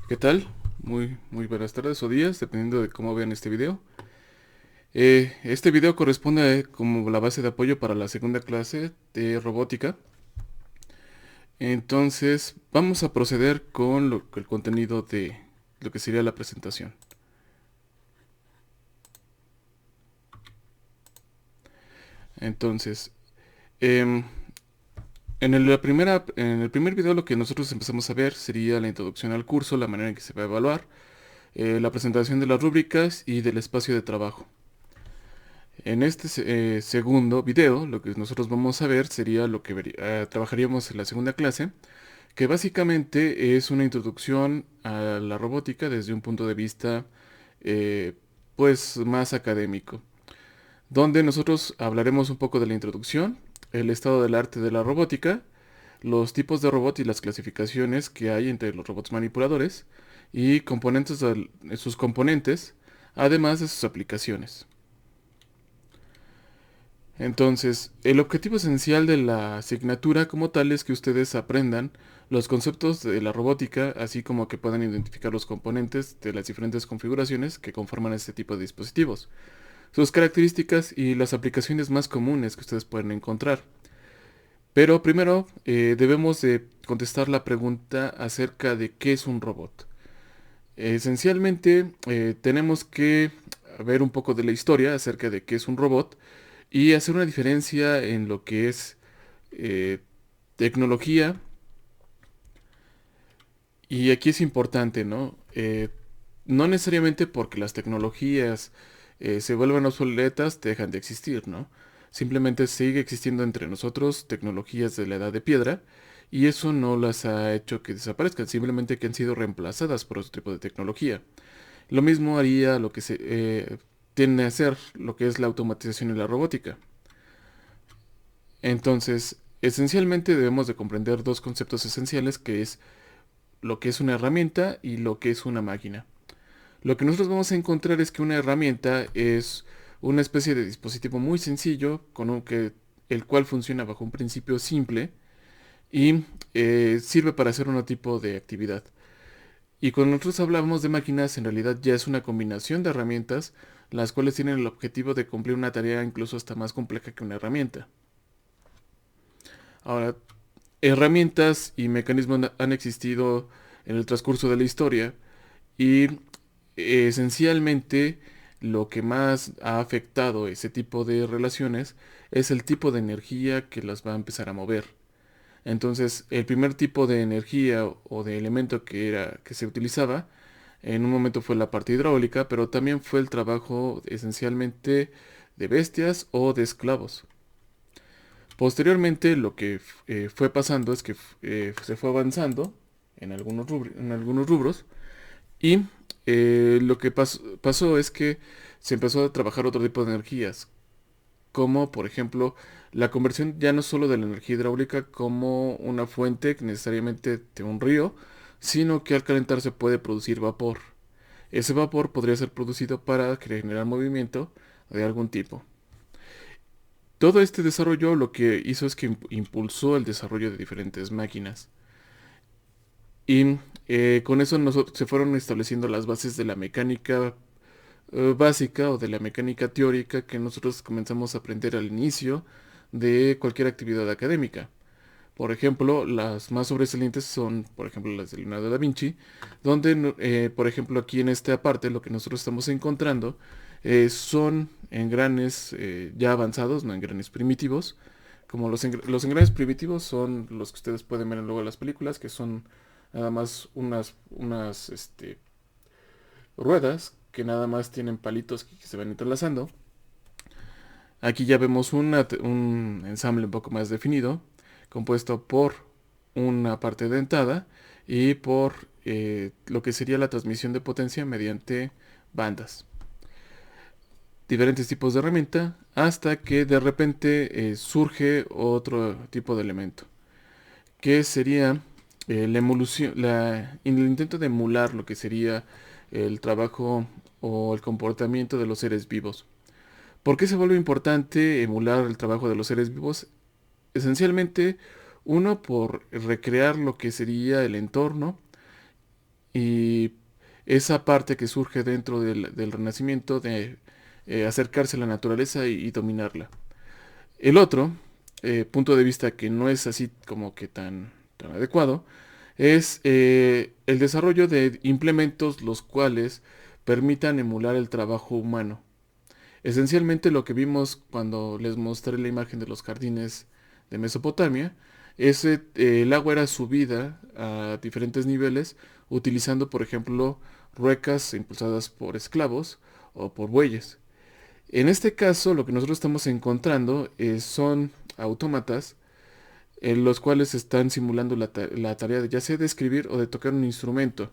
¿Qué tal? Muy buenas tardes o días, dependiendo de cómo vean este video. Este video corresponde como la base de apoyo para la segunda clase de robótica. Entonces, vamos a proceder con el contenido de lo que sería la presentación. Entonces, em, en el primer video lo que nosotros empezamos a ver sería la introducción al curso, la manera en que se va a evaluar, la presentación de las rúbricas y del espacio de trabajo. En este segundo video, lo que nosotros vamos a ver sería lo que trabajaríamos en la segunda clase, que básicamente es una introducción a la robótica desde un punto de vista eh, pues más académico, donde nosotros hablaremos un poco de la introducción, el estado del arte de la robótica, los tipos de robot y las clasificaciones que hay entre los robots manipuladores y sus componentes, además de sus aplicaciones. Entonces, el objetivo esencial de la asignatura como tal es que ustedes aprendan los conceptos de la robótica, así como que puedan identificar los componentes de las diferentes configuraciones que conforman este tipo de dispositivos, sus características y las aplicaciones más comunes que ustedes pueden encontrar. Pero primero debemos de contestar la pregunta acerca de qué es un robot. Esencialmente tenemos que ver un poco de la historia acerca de qué es un robot y hacer una diferencia en lo que es eh, tecnología. Y aquí es importante, ¿no? No necesariamente porque las tecnologías se vuelvan obsoletas dejan de existir, ¿no? Simplemente sigue existiendo entre nosotros tecnologías de la edad de piedra y eso no las ha hecho que desaparezcan, simplemente que han sido reemplazadas por otro tipo de tecnología. Lo mismo haría lo que se tiende a hacer lo que es la automatización y la robótica. Entonces, esencialmente debemos de comprender dos conceptos esenciales que es lo que es una herramienta y lo que es una máquina. Lo que nosotros vamos a encontrar es que una herramienta es una especie de dispositivo muy sencillo el cual funciona bajo un principio simple y sirve para hacer un tipo de actividad. Y cuando nosotros hablamos de máquinas, en realidad ya es una combinación de herramientas, las cuales tienen el objetivo de cumplir una tarea incluso hasta más compleja que una herramienta. Ahora, herramientas y mecanismos han existido en el transcurso de la historia y esencialmente lo que más ha afectado ese tipo de relaciones es el tipo de energía que las va a empezar a mover. Entonces, el primer tipo de energía o de elemento que se utilizaba en un momento fue la parte hidráulica, pero también fue el trabajo esencialmente de bestias o de esclavos. Posteriormente, lo que fue pasando es que se fue avanzando en algunos rubros y lo que pasó es que se empezó a trabajar otro tipo de energías, como por ejemplo la conversión ya no solo de la energía hidráulica como una fuente necesariamente de un río, sino que al calentarse puede producir vapor. Ese vapor podría ser producido para generar movimiento de algún tipo. Todo este desarrollo lo que hizo es que impulsó el desarrollo de diferentes máquinas. Y con eso se fueron estableciendo las bases de la mecánica básica o de la mecánica teórica que nosotros comenzamos a aprender al inicio de cualquier actividad académica. Por ejemplo, las más sobresalientes son, por ejemplo, las de Leonardo da Vinci, donde, por ejemplo, aquí en esta parte lo que nosotros estamos encontrando son engranes ya avanzados, no engranes primitivos. Como los engranes primitivos son los que ustedes pueden ver luego en las películas, que son nada más unas ruedas que nada más tienen palitos que se van entrelazando. Aquí ya vemos un ensamble un poco más definido, compuesto por una parte dentada y por lo que sería la transmisión de potencia mediante bandas. Diferentes tipos de herramienta hasta que de repente surge otro tipo de elemento, que sería el intento de emular lo que sería el trabajo o el comportamiento de los seres vivos. ¿Por qué se vuelve importante emular el trabajo de los seres vivos? Esencialmente, uno, por recrear lo que sería el entorno y esa parte que surge dentro del Renacimiento de acercarse a la naturaleza y dominarla. El otro punto de vista que no es así como que tan adecuado es el desarrollo de implementos los cuales permitan emular el trabajo humano. Esencialmente lo que vimos cuando les mostré la imagen de los jardines de Mesopotamia es el agua era subida a diferentes niveles utilizando, por ejemplo, ruecas impulsadas por esclavos o por bueyes. En este caso, lo que nosotros estamos encontrando son autómatas en los cuales están simulando la tarea de ya sea de escribir o de tocar un instrumento.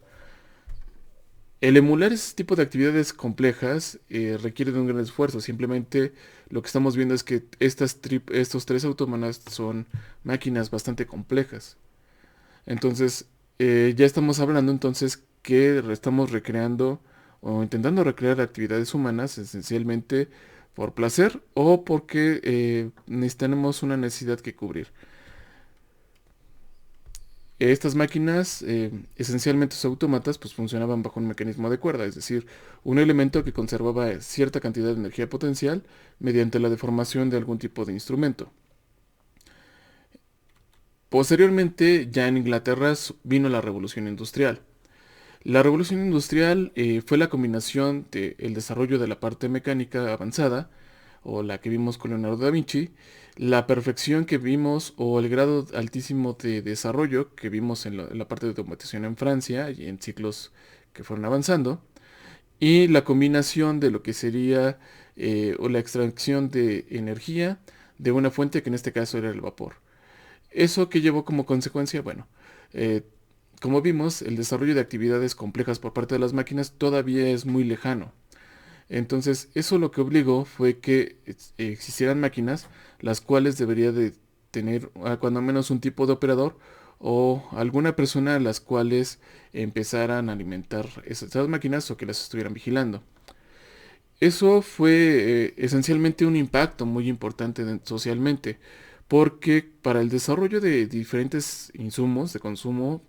El emular ese tipo de actividades complejas requiere de un gran esfuerzo. Simplemente lo que estamos viendo es que estos tres autómatas son máquinas bastante complejas. Entonces, ya estamos hablando entonces que estamos recreando o intentando recrear actividades humanas esencialmente por placer o porque tenemos una necesidad que cubrir. Estas máquinas, esencialmente sus autómatas, pues funcionaban bajo un mecanismo de cuerda, es decir, un elemento que conservaba cierta cantidad de energía potencial mediante la deformación de algún tipo de instrumento. Posteriormente, ya en Inglaterra vino la Revolución Industrial. La Revolución Industrial fue la combinación del desarrollo de la parte mecánica avanzada, o la que vimos con Leonardo da Vinci, la perfección que vimos o el grado altísimo de desarrollo que vimos en la parte de automatización en Francia y en ciclos que fueron avanzando, y la combinación de lo que sería o la extracción de energía de una fuente que en este caso era el vapor. Eso que llevó como consecuencia, bueno, eh, como vimos, el desarrollo de actividades complejas por parte de las máquinas todavía es muy lejano. Entonces, eso lo que obligó fue que existieran máquinas las cuales debería de tener cuando menos un tipo de operador o alguna persona a las cuales empezaran a alimentar esas máquinas o que las estuvieran vigilando. Eso fue esencialmente un impacto muy importante socialmente, porque para el desarrollo de diferentes insumos de consumo,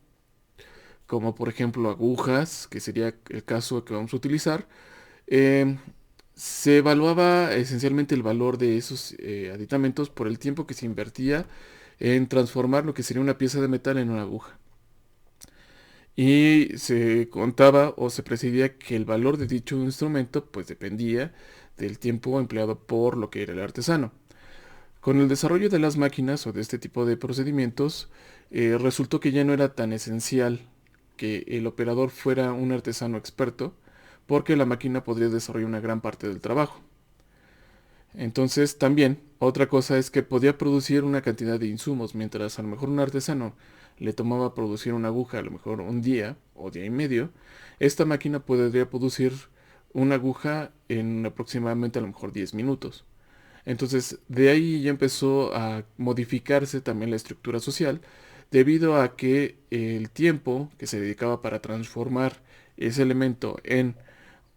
como por ejemplo agujas, que sería el caso que vamos a utilizar, eh, se evaluaba esencialmente el valor de esos aditamentos por el tiempo que se invertía en transformar lo que sería una pieza de metal en una aguja. Y se contaba o se presidía que el valor de dicho instrumento pues dependía del tiempo empleado por lo que era el artesano. Con el desarrollo de las máquinas o de este tipo de procedimientos, resultó que ya no era tan esencial que el operador fuera un artesano experto, porque la máquina podría desarrollar una gran parte del trabajo. Entonces también otra cosa es que podía producir una cantidad de insumos, mientras a lo mejor un artesano le tomaba producir una aguja a lo mejor un día o día y medio, esta máquina podría producir una aguja en aproximadamente a lo mejor 10 minutos. Entonces, de ahí ya empezó a modificarse también la estructura social, debido a que el tiempo que se dedicaba para transformar ese elemento en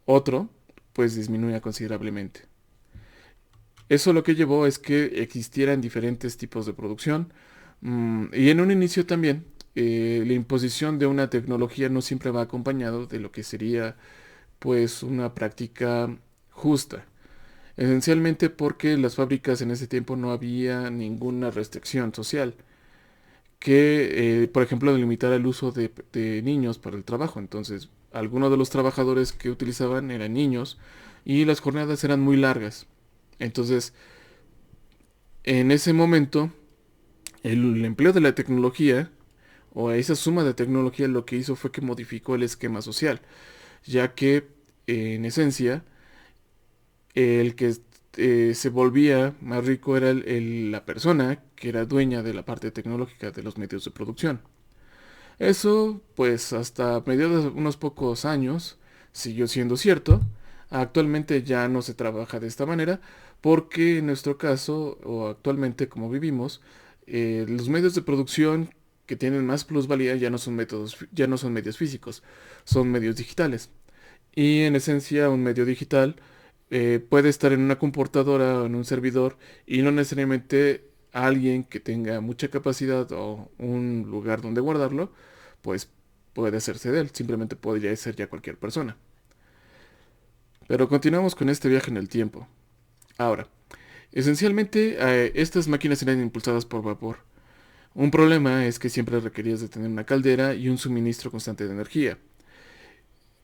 otro, pues disminuía considerablemente. Eso lo que llevó es que existieran diferentes tipos de producción, y en un inicio también la imposición de una tecnología no siempre va acompañado de lo que sería pues una práctica justa. Esencialmente porque las fábricas en ese tiempo no había ninguna restricción social que, por ejemplo, limitara el uso de niños para el trabajo. Entonces, algunos de los trabajadores que utilizaban eran niños y las jornadas eran muy largas. Entonces, en ese momento, el empleo de la tecnología o esa suma de tecnología lo que hizo fue que modificó el esquema social, ya que en esencia el que se volvía más rico era la persona que era dueña de la parte tecnológica de los medios de producción. Eso, pues hasta mediados de unos pocos años, siguió siendo cierto. Actualmente ya no se trabaja de esta manera porque en nuestro caso, o actualmente como vivimos, los medios de producción que tienen más plusvalía ya no son ya no son medios físicos, son medios digitales. Y en esencia un medio digital puede estar en una computadora o en un servidor y no necesariamente alguien que tenga mucha capacidad o un lugar donde guardarlo, pues puede hacerse de él, simplemente podría ser ya cualquier persona. Pero continuamos con este viaje en el tiempo. Ahora, esencialmente estas máquinas eran impulsadas por vapor. Un problema es que siempre requerías de tener una caldera y un suministro constante de energía.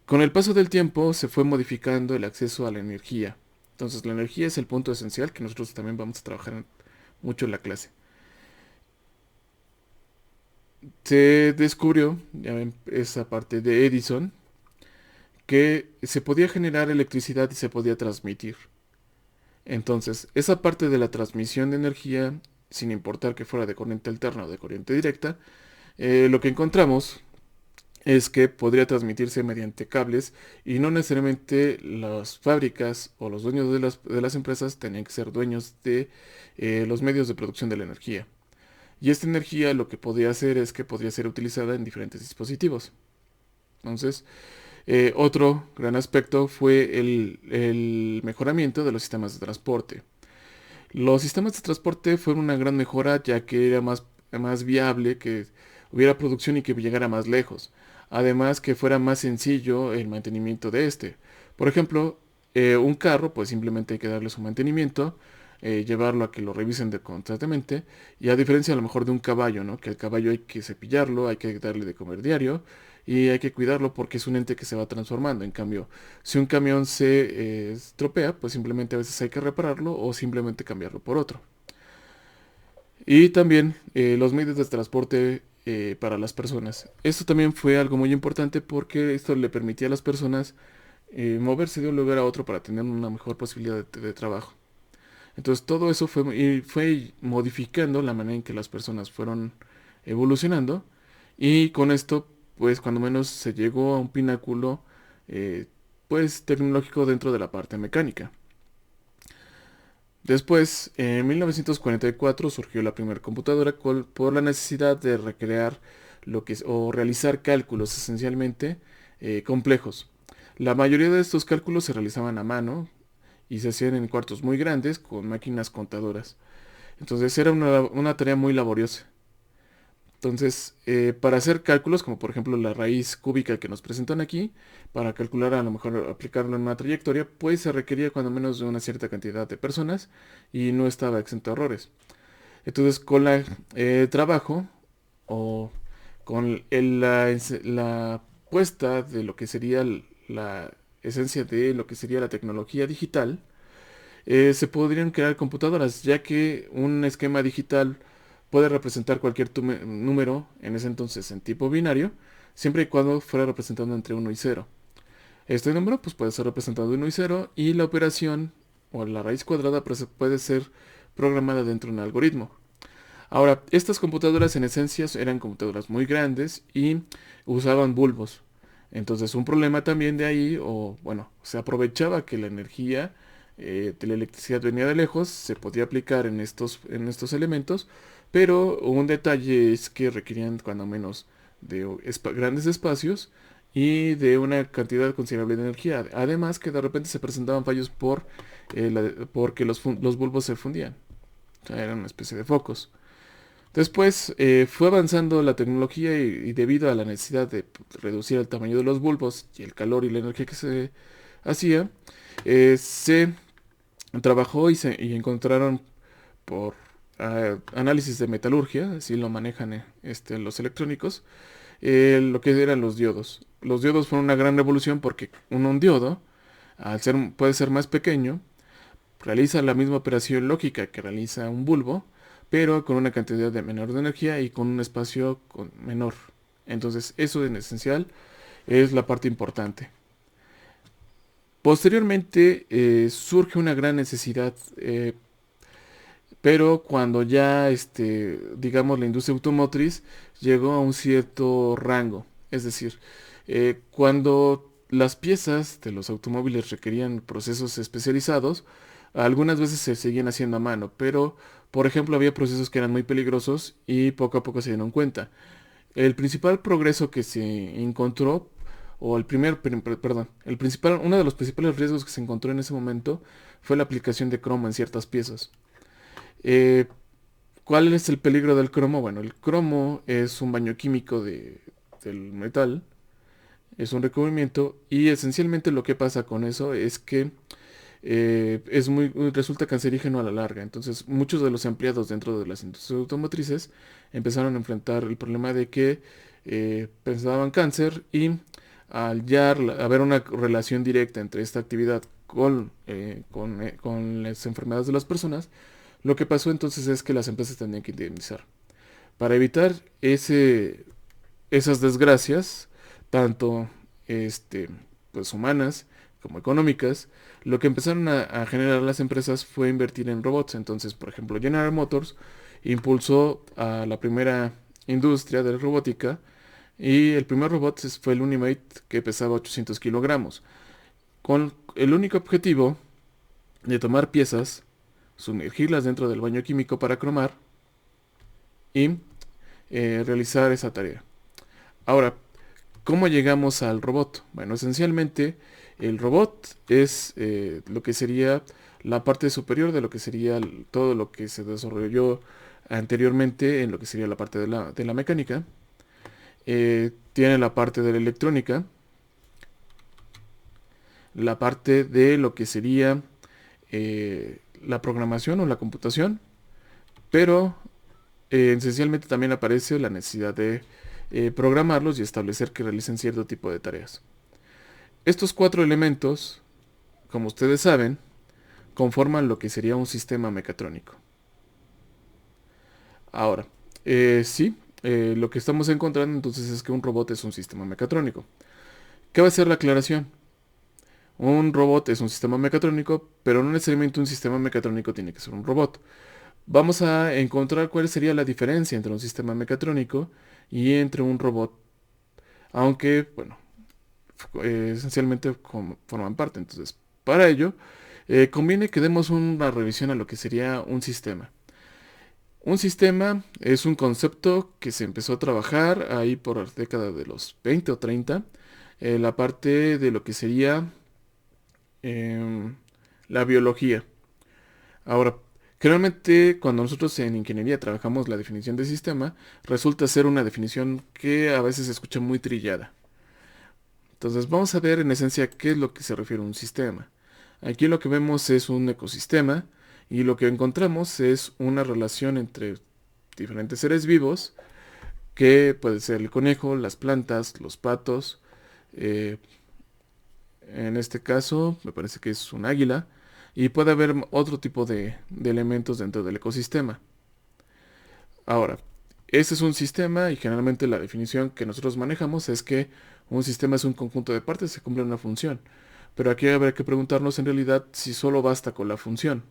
Con el paso del tiempo se fue modificando el acceso a la energía. Entonces la energía es el punto esencial que nosotros también vamos a trabajar mucho en la clase. Se descubrió, ya ven, esa parte de Edison, que se podía generar electricidad y se podía transmitir. Entonces, esa parte de la transmisión de energía, sin importar que fuera de corriente alterna o de corriente directa, lo que encontramos es que podría transmitirse mediante cables y no necesariamente las fábricas o los dueños de las empresas tenían que ser dueños de los medios de producción de la energía. Y esta energía lo que podría hacer es que podría ser utilizada en diferentes dispositivos. Entonces, otro gran aspecto fue el mejoramiento de los sistemas de transporte. Los sistemas de transporte fueron una gran mejora ya que era más viable que hubiera producción y que llegara más lejos. Además que fuera más sencillo el mantenimiento de este. Por ejemplo, un carro, pues simplemente hay que darle su mantenimiento, llevarlo a que lo revisen constantemente. Y a diferencia a lo mejor de un caballo, ¿no? Que el caballo hay que cepillarlo, hay que darle de comer diario y hay que cuidarlo porque es un ente que se va transformando. En cambio, si un camión se estropea, pues simplemente a veces hay que repararlo o simplemente cambiarlo por otro. Y también los medios de transporte para las personas. Esto también fue algo muy importante porque esto le permitía a las personas moverse de un lugar a otro para tener una mejor posibilidad de trabajo. Entonces todo eso fue modificando la manera en que las personas fueron evolucionando y con esto pues cuando menos se llegó a un pináculo eh, pues tecnológico dentro de la parte mecánica. Después, en 1944 surgió la primera computadora por la necesidad de recrear o realizar cálculos esencialmente complejos. La mayoría de estos cálculos se realizaban a mano y se hacían en cuartos muy grandes con máquinas contadoras. Entonces era una tarea muy laboriosa. Entonces, para hacer cálculos, como por ejemplo la raíz cúbica que nos presentan aquí, para calcular a lo mejor aplicarlo en una trayectoria, pues se requería cuando menos de una cierta cantidad de personas y no estaba exento de errores. Entonces, con la trabajo o con la puesta de lo que sería la esencia de lo que sería la tecnología digital, se podrían crear computadoras, ya que un esquema digital puede representar cualquier número, en ese entonces en tipo binario, siempre y cuando fuera representado entre 1 y 0. Este número pues, puede ser representado en 1 y 0 y la operación o la raíz cuadrada puede ser programada dentro de un algoritmo. Ahora, estas computadoras en esencia eran computadoras muy grandes y usaban bulbos. Entonces un problema también de ahí, o bueno, se aprovechaba que la energía de la electricidad venía de lejos, se podía aplicar en estos elementos, pero un detalle es que requerían cuando menos de grandes espacios y de una cantidad considerable de energía. Además que de repente se presentaban fallos porque los bulbos se fundían. O sea, eran una especie de focos. Después fue avanzando la tecnología y debido a la necesidad de reducir el tamaño de los bulbos y el calor y la energía que se hacía, se trabajó y encontraron por análisis de metalurgia, así lo manejan los electrónicos, lo que eran los diodos. Los diodos fueron una gran revolución porque un diodo, puede ser más pequeño, realiza la misma operación lógica que realiza un bulbo, pero con una cantidad menor de energía y con un espacio menor. Entonces eso en esencial es la parte importante. Posteriormente surge una gran necesidad, pero cuando ya, digamos, la industria automotriz llegó a un cierto rango, es decir, cuando las piezas de los automóviles requerían procesos especializados, algunas veces se seguían haciendo a mano, pero, por ejemplo, había procesos que eran muy peligrosos y poco a poco se dieron cuenta. El principal progreso que se encontró, o uno de los principales riesgos que se encontró en ese momento fue la aplicación de cromo en ciertas piezas. Eh, ¿Cuál es el peligro del cromo? Bueno, el cromo es un baño químico del metal, es un recubrimiento y esencialmente lo que pasa con eso es que resulta cancerígeno a la larga. Entonces muchos de los empleados dentro de las industrias automotrices empezaron a enfrentar el problema de que pensaban cáncer y al ya haber una relación directa entre esta actividad con las enfermedades de las personas, lo que pasó entonces es que las empresas tenían que indemnizar. Para evitar esas desgracias, tanto pues humanas como económicas, lo que empezaron a generar las empresas fue invertir en robots. Entonces, por ejemplo, General Motors impulsó a la primera industria de la robótica y el primer robot fue el Unimate, que pesaba 800 kilogramos, con el único objetivo de tomar piezas, sumergirlas dentro del baño químico para cromar y realizar esa tarea. Ahora, ¿cómo llegamos al robot? Bueno, esencialmente el robot es lo que sería la parte superior de lo que sería todo lo que se desarrolló anteriormente en lo que sería la parte de la mecánica. Tiene la parte de la electrónica, la parte de lo que sería la programación o la computación, pero esencialmente también aparece la necesidad de programarlos y establecer que realicen cierto tipo de tareas. Estos cuatro elementos, como ustedes saben, conforman lo que sería un sistema mecatrónico. Ahora, sí, lo que estamos encontrando entonces es que un robot es un sistema mecatrónico. ¿Qué va a ser la aclaración? Un robot es un sistema mecatrónico, pero no necesariamente un sistema mecatrónico tiene que ser un robot. Vamos a encontrar cuál sería la diferencia entre un sistema mecatrónico y entre un robot, aunque, bueno, esencialmente forman parte. Entonces, para ello, conviene que demos una revisión a lo que sería un sistema. Un sistema es un concepto que se empezó a trabajar ahí por la década de los 20 o 30, la parte de lo que sería la biología. Ahora, generalmente cuando nosotros en ingeniería trabajamos la definición de sistema, resulta ser una definición que a veces se escucha muy trillada. Entonces vamos a ver en esencia qué es lo que se refiere a un sistema. Aquí lo que vemos es un ecosistema y lo que encontramos es una relación entre diferentes seres vivos, que puede ser el conejo, las plantas, los patos, eh, en este caso me parece que es un águila, y puede haber otro tipo de elementos dentro del ecosistema. Ahora, este es un sistema y generalmente la definición que nosotros manejamos es que un sistema es un conjunto de partes que cumplen una función. Pero aquí habrá que preguntarnos en realidad si solo basta con la función.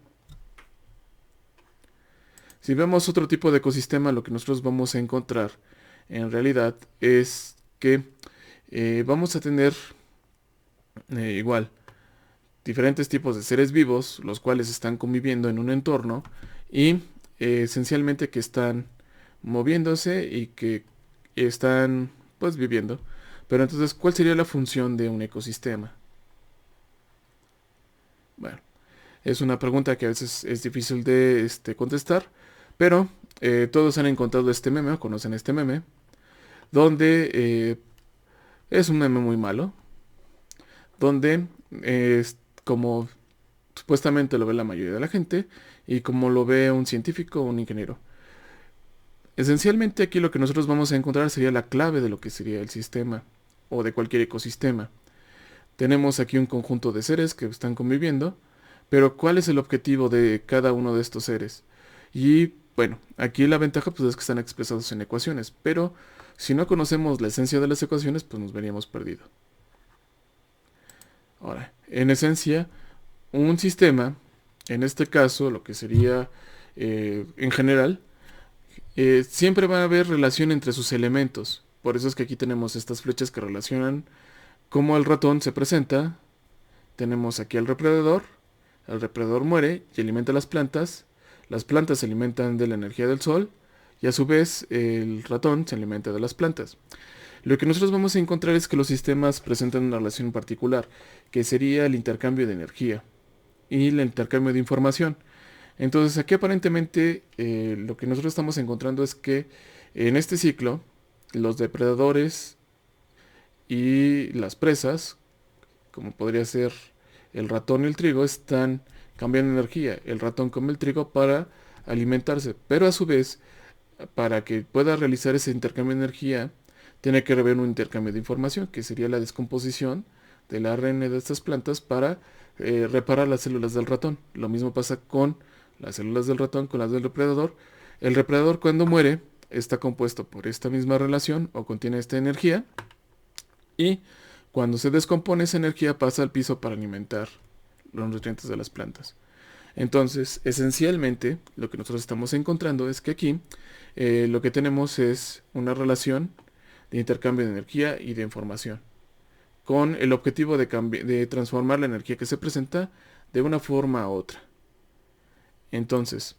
Si vemos otro tipo de ecosistema, lo que nosotros vamos a encontrar en realidad es que vamos a tener igual diferentes tipos de seres vivos, los cuales están conviviendo en un entorno y esencialmente que están moviéndose y que están pues viviendo. Pero entonces, ¿cuál sería la función de un ecosistema? Bueno, es una pregunta que a veces es difícil de contestar, pero todos han encontrado este meme, o conocen este meme, donde es un meme muy malo, donde como supuestamente lo ve la mayoría de la gente y como lo ve un científico o un ingeniero. Esencialmente aquí lo que nosotros vamos a encontrar sería la clave de lo que sería el sistema o de cualquier ecosistema. Tenemos aquí un conjunto de seres que están conviviendo, pero ¿cuál es el objetivo de cada uno de estos seres? Y bueno, aquí la ventaja pues es que están expresados en ecuaciones, pero si no conocemos la esencia de las ecuaciones, pues nos veríamos perdidos. Ahora, en esencia, un sistema, en este caso, lo que sería en general, siempre va a haber relación entre sus elementos. Por eso es que aquí tenemos estas flechas que relacionan cómo el ratón se presenta. Tenemos aquí al depredador. El depredador muere y alimenta las plantas. Las plantas se alimentan de la energía del sol y a su vez el ratón se alimenta de las plantas. Lo que nosotros vamos a encontrar es que los sistemas presentan una relación particular, que sería el intercambio de energía y el intercambio de información. Entonces aquí aparentemente lo que nosotros estamos encontrando es que en este ciclo los depredadores y las presas, como podría ser el ratón y el trigo, están cambiando energía. El ratón come el trigo para alimentarse, pero a su vez, para que pueda realizar ese intercambio de energía, tiene que haber un intercambio de información, que sería la descomposición del ARN de estas plantas para reparar las células del ratón. Lo mismo pasa con las células del ratón, con las del depredador. El depredador, cuando muere, está compuesto por esta misma relación o contiene esta energía, y cuando se descompone esa energía pasa al piso para alimentar los nutrientes de las plantas. Entonces, esencialmente, lo que nosotros estamos encontrando es que aquí lo que tenemos es una relación de intercambio de energía y de información, con el objetivo de transformar la energía que se presenta de una forma a otra. Entonces,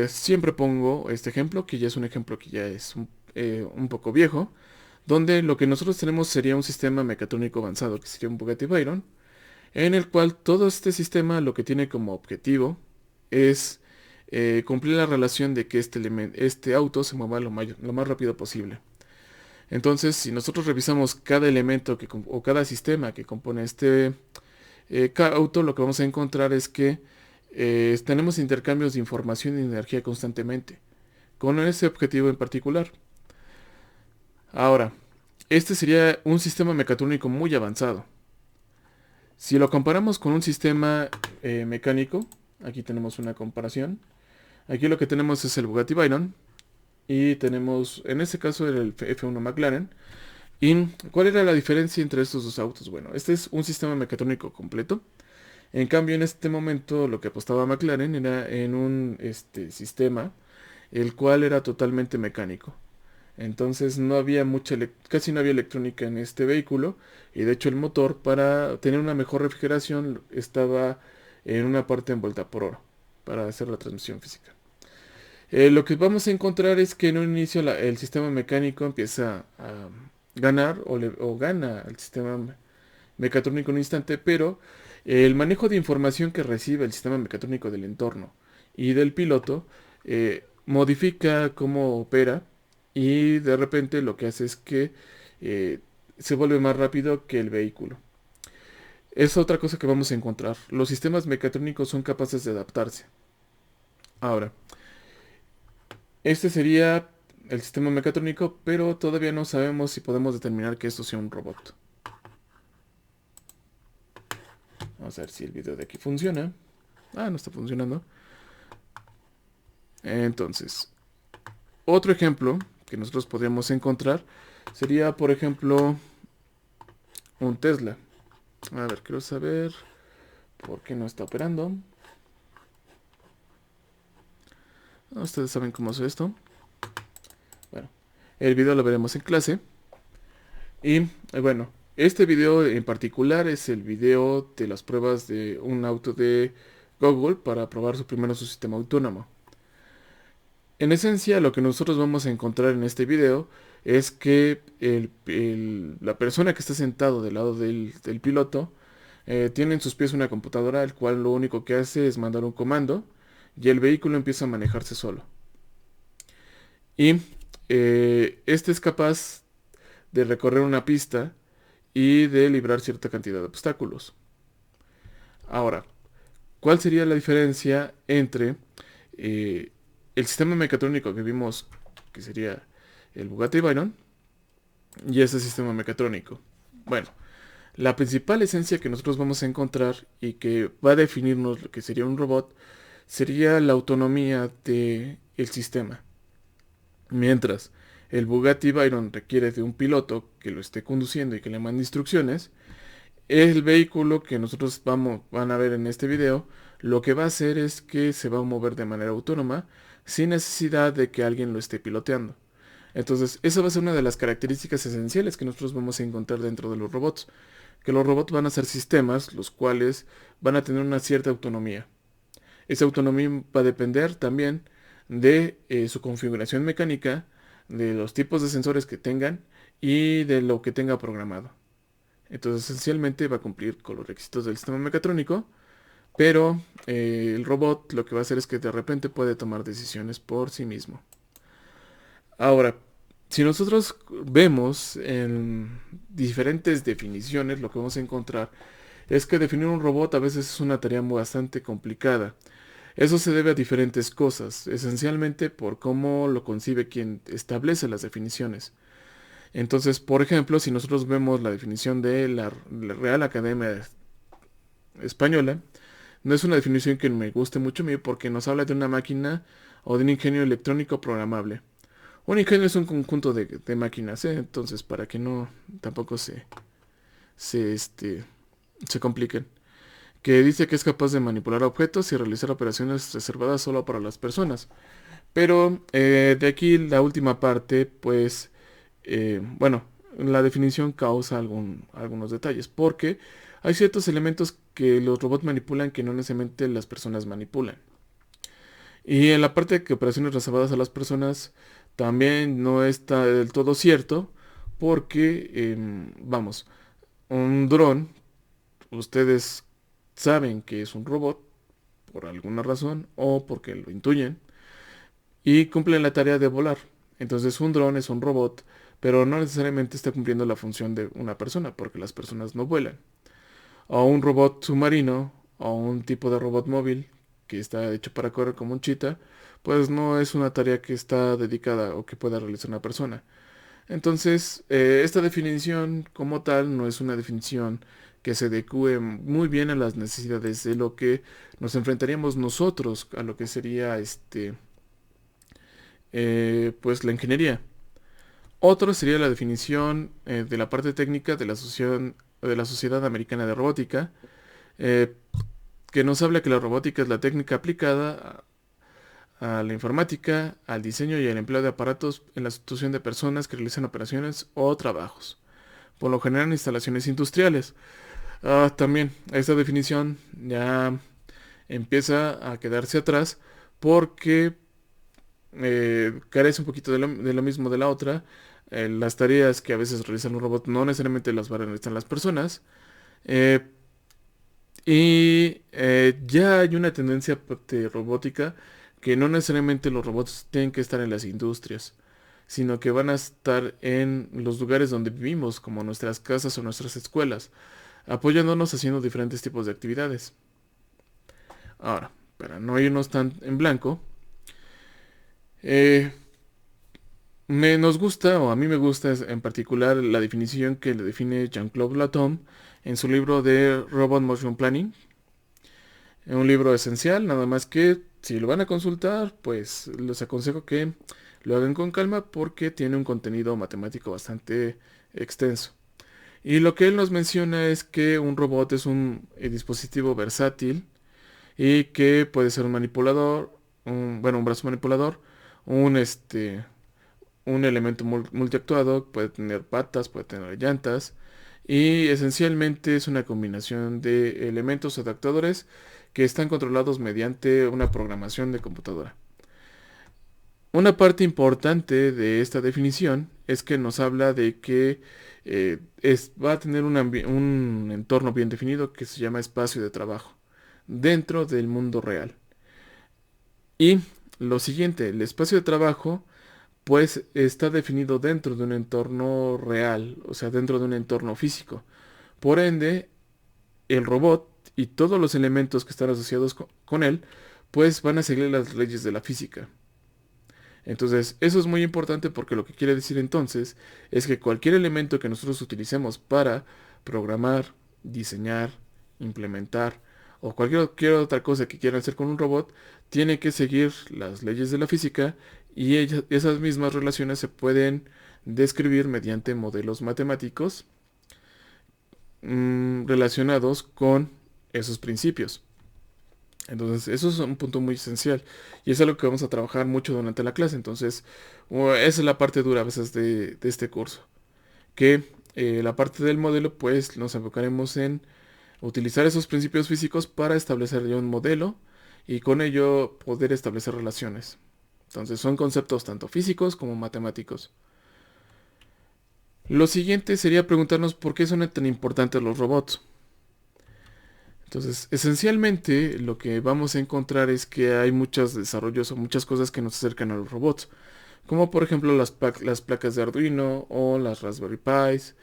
siempre pongo este ejemplo, que ya es un ejemplo que ya es un poco viejo, donde lo que nosotros tenemos sería un sistema mecatrónico avanzado, que sería un Bugatti Veyron, en el cual todo este sistema lo que tiene como objetivo es cumplir la relación de que este auto se mueva lo más rápido posible. Entonces, si nosotros revisamos cada elemento o cada sistema que compone este auto, lo que vamos a encontrar es que tenemos intercambios de información y energía constantemente, con ese objetivo en particular. Ahora, este sería un sistema mecatrónico muy avanzado. Si lo comparamos con un sistema mecánico, aquí tenemos una comparación. Aquí lo que tenemos es el Bugatti Veyron y tenemos, en este caso, el F1 McLaren. ¿Y cuál era la diferencia entre estos dos autos? Bueno, este es un sistema mecatrónico completo. En cambio, en este momento lo que apostaba McLaren era en un sistema el cual era totalmente mecánico. Entonces no había casi no había electrónica en este vehículo, y de hecho el motor, para tener una mejor refrigeración, estaba en una parte envuelta por oro para hacer la transmisión física. Lo que vamos a encontrar es que en un inicio el sistema mecánico empieza a ganar o gana el sistema mecatrónico en un instante, pero el manejo de información que recibe el sistema mecatrónico del entorno y del piloto modifica cómo opera, y de repente lo que hace es que se vuelve más rápido que el vehículo. Es otra cosa que vamos a encontrar. Los sistemas mecatrónicos son capaces de adaptarse. Ahora, este sería el sistema mecatrónico, pero todavía no sabemos si podemos determinar que esto sea un robot. Vamos a ver si el video de aquí funciona. Ah, no está funcionando. Entonces, otro ejemplo que nosotros podríamos encontrar sería, por ejemplo, un Tesla. A ver, quiero saber por qué no está operando. Ustedes saben cómo es esto. Bueno, el video lo veremos en clase. Y bueno, este video en particular es el video de las pruebas de un auto de Google para probar su sistema autónomo. En esencia, lo que nosotros vamos a encontrar en este video es que la persona que está sentado del lado del piloto tiene en sus pies una computadora, el cual lo único que hace es mandar un comando y el vehículo empieza a manejarse solo. Y este es capaz de recorrer una pista y de librar cierta cantidad de obstáculos. Ahora, ¿cuál sería la diferencia entre el sistema mecatrónico que vimos, que sería el Bugatti Veyron, y ese sistema mecatrónico? Bueno, la principal esencia que nosotros vamos a encontrar y que va a definirnos lo que sería un robot sería la autonomía del sistema. Mientras el Bugatti Veyron requiere de un piloto que lo esté conduciendo y que le mande instrucciones, el vehículo que nosotros van a ver en este video, lo que va a hacer es que se va a mover de manera autónoma sin necesidad de que alguien lo esté piloteando. Entonces, esa va a ser una de las características esenciales que nosotros vamos a encontrar dentro de los robots. Que los robots van a ser sistemas los cuales van a tener una cierta autonomía. Esa autonomía va a depender también de su configuración mecánica, de los tipos de sensores que tengan y de lo que tenga programado. Entonces, esencialmente va a cumplir con los requisitos del sistema mecatrónico, pero el robot lo que va a hacer es que de repente puede tomar decisiones por sí mismo. Ahora, Si nosotros vemos en diferentes definiciones, lo que vamos a encontrar es que definir un robot a veces es una tarea bastante complicada. Eso se debe a diferentes cosas, esencialmente por cómo lo concibe quien establece las definiciones. Entonces, por ejemplo, si nosotros vemos la definición de la Real Academia Española, no es una definición que me guste mucho a mí porque nos habla de una máquina o de un ingenio electrónico programable. Un ingenio es un conjunto de máquinas, ¿eh? Entonces, para que no tampoco se, este, se compliquen. Que dice que es capaz de manipular objetos y realizar operaciones reservadas solo para las personas. Pero de aquí la última parte, pues, bueno, la definición causa algunos detalles, porque hay ciertos elementos que los robots manipulan que no necesariamente las personas manipulan. Y en la parte de que operaciones reservadas a las personas también no está del todo cierto, porque, vamos, un dron, ustedes saben que es un robot por alguna razón o porque lo intuyen y cumplen la tarea de volar. Entonces un dron es un robot, pero no necesariamente está cumpliendo la función de una persona, porque las personas no vuelan. O un robot submarino, o un tipo de robot móvil que está hecho para correr como un cheetah, pues no es una tarea que está dedicada o que pueda realizar una persona. Entonces, esta definición como tal no es una definición que se adecue muy bien a las necesidades de lo que nos enfrentaríamos nosotros a lo que sería pues la ingeniería. Otro sería la definición de la parte técnica de la Sociedad Americana de Robótica, eh, que nos habla que la robótica es la técnica aplicada a la informática, al diseño y al empleo de aparatos en la sustitución de personas que realizan operaciones o trabajos, por lo general en instalaciones industriales. También esta definición ya empieza a quedarse atrás porque carece un poquito de lo mismo de la otra. Las tareas que a veces realizan un robot no necesariamente las van a realizar las personas. Eh, ya hay una tendencia de robótica que no necesariamente los robots tienen que estar en las industrias, sino que van a estar en los lugares donde vivimos, como nuestras casas o nuestras escuelas, apoyándonos haciendo diferentes tipos de actividades. Ahora, para no irnos tan en blanco, eh, nos gusta, o a mí me gusta en particular, la definición que le define Jean-Claude Latom en su libro de Robot Motion Planning. Es un libro esencial, nada más que si lo van a consultar, pues les aconsejo que lo hagan con calma porque tiene un contenido matemático bastante extenso. Y lo que él nos menciona es que un robot es un dispositivo versátil y que puede ser un manipulador, bueno, un brazo manipulador, un un elemento multiactuado, puede tener patas, puede tener llantas y esencialmente es una combinación de elementos adaptadores que están controlados mediante una programación de computadora. Una parte importante de esta definición es que nos habla de que va a tener un entorno bien definido que se llama espacio de trabajo dentro del mundo real. Y lo siguiente, el espacio de trabajo pues está definido dentro de un entorno real, o sea, dentro de un entorno físico. Por ende, el robot y todos los elementos que están asociados con él, pues van a seguir las leyes de la física. Entonces, eso es muy importante porque lo que quiere decir entonces es que cualquier elemento que nosotros utilicemos para programar, diseñar, implementar o cualquier otra cosa que quieran hacer con un robot, tiene que seguir las leyes de la física y esas mismas relaciones se pueden describir mediante modelos matemáticos relacionados con esos principios. Entonces, eso es un punto muy esencial y es algo que vamos a trabajar mucho durante la clase. Entonces, esa es la parte dura a veces de este curso. Que la parte del modelo, pues nos enfocaremos en utilizar esos principios físicos para establecer ya un modelo y con ello poder establecer relaciones. Entonces, son conceptos tanto físicos como matemáticos. Lo siguiente sería preguntarnos por qué son tan importantes los robots. Entonces, esencialmente lo que vamos a encontrar es que hay muchos desarrollos o muchas cosas que nos acercan a los robots. como por ejemplo las placas de Arduino o las Raspberry Pis.